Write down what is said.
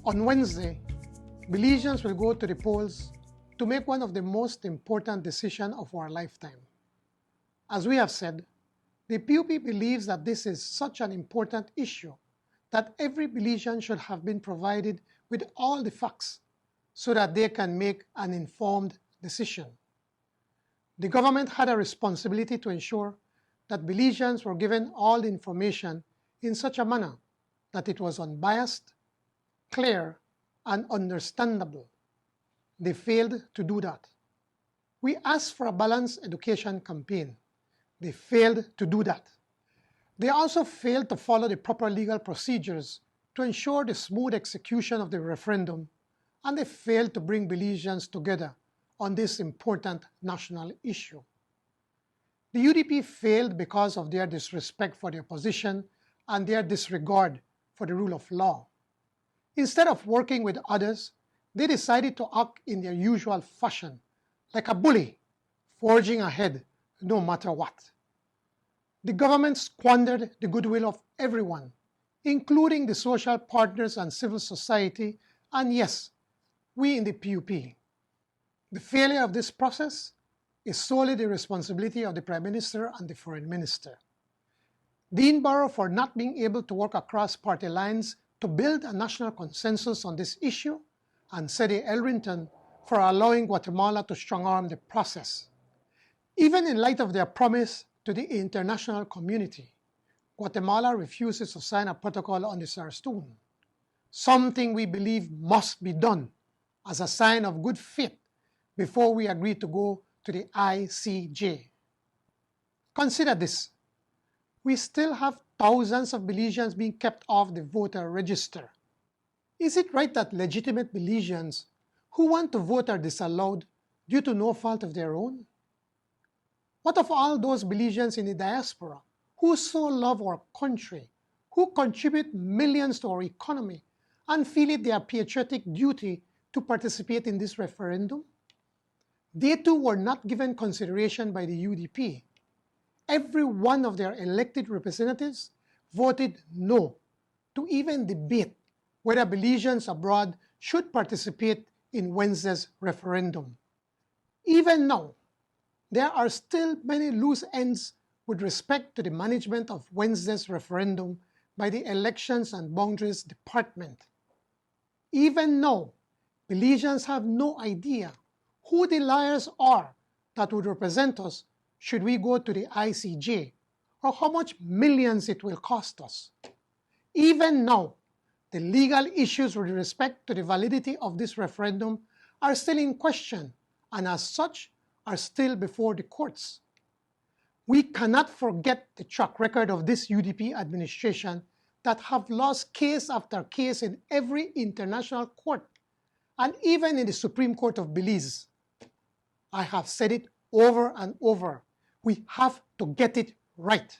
On Wednesday, Belizeans will go to the polls to make one of the most important decisions of our lifetime. As we have said, the P.U.P believes that this is such an important issue that every Belizean should have been provided with all the facts so that they can make an informed decision. The government had a responsibility to ensure that Belizeans were given all the information in such a manner that it was unbiased, clear, and understandable. They failed to do that. We asked for a balanced education campaign. They failed to do that. They also failed to follow the proper legal procedures to ensure the smooth execution of the referendum, and they failed to bring Belizeans together on this important national issue. The UDP failed because of their disrespect for the opposition and their disregard for the rule of law. Instead of working with others, they decided to act in their usual fashion, like a bully, forging ahead no matter what. The government squandered the goodwill of everyone, including the social partners and civil society, and yes, we in the P.U.P. The failure of this process is solely the responsibility of the Prime Minister and the Foreign Minister. Dean Barrow for not being able to work across party lines to build a national consensus on this issue, and Sede Elrington for allowing Guatemala to strong-arm the process. Even in light of their promise to the international community, Guatemala refuses to sign a protocol on the Sarstone, something we believe must be done as a sign of good faith before we agree to go to the I.C.J. Consider this. We still have thousands of Belizeans being kept off the voter register. Is it right that legitimate Belizeans who want to vote are disallowed due to no fault of their own? What of all those Belizeans in the diaspora who so love our country, who contribute millions to our economy, and feel it their patriotic duty to participate in this referendum? They too were not given consideration by the UDP. Every one of their elected representatives voted no to even debate whether Belizeans abroad should participate in Wednesday's referendum. Even now, there are still many loose ends with respect to the management of Wednesday's referendum by the Elections and Boundaries Department. Even now, Belizeans have no idea who the liars are that would represent us should we go to the ICJ, or how much millions it will cost us. Even now, the legal issues with respect to the validity of this referendum are still in question, and as such are still before the courts. We cannot forget the track record of this UDP administration that have lost case after case in every international court, and even in the Supreme Court of Belize. I have said it over and over. We have to get it right.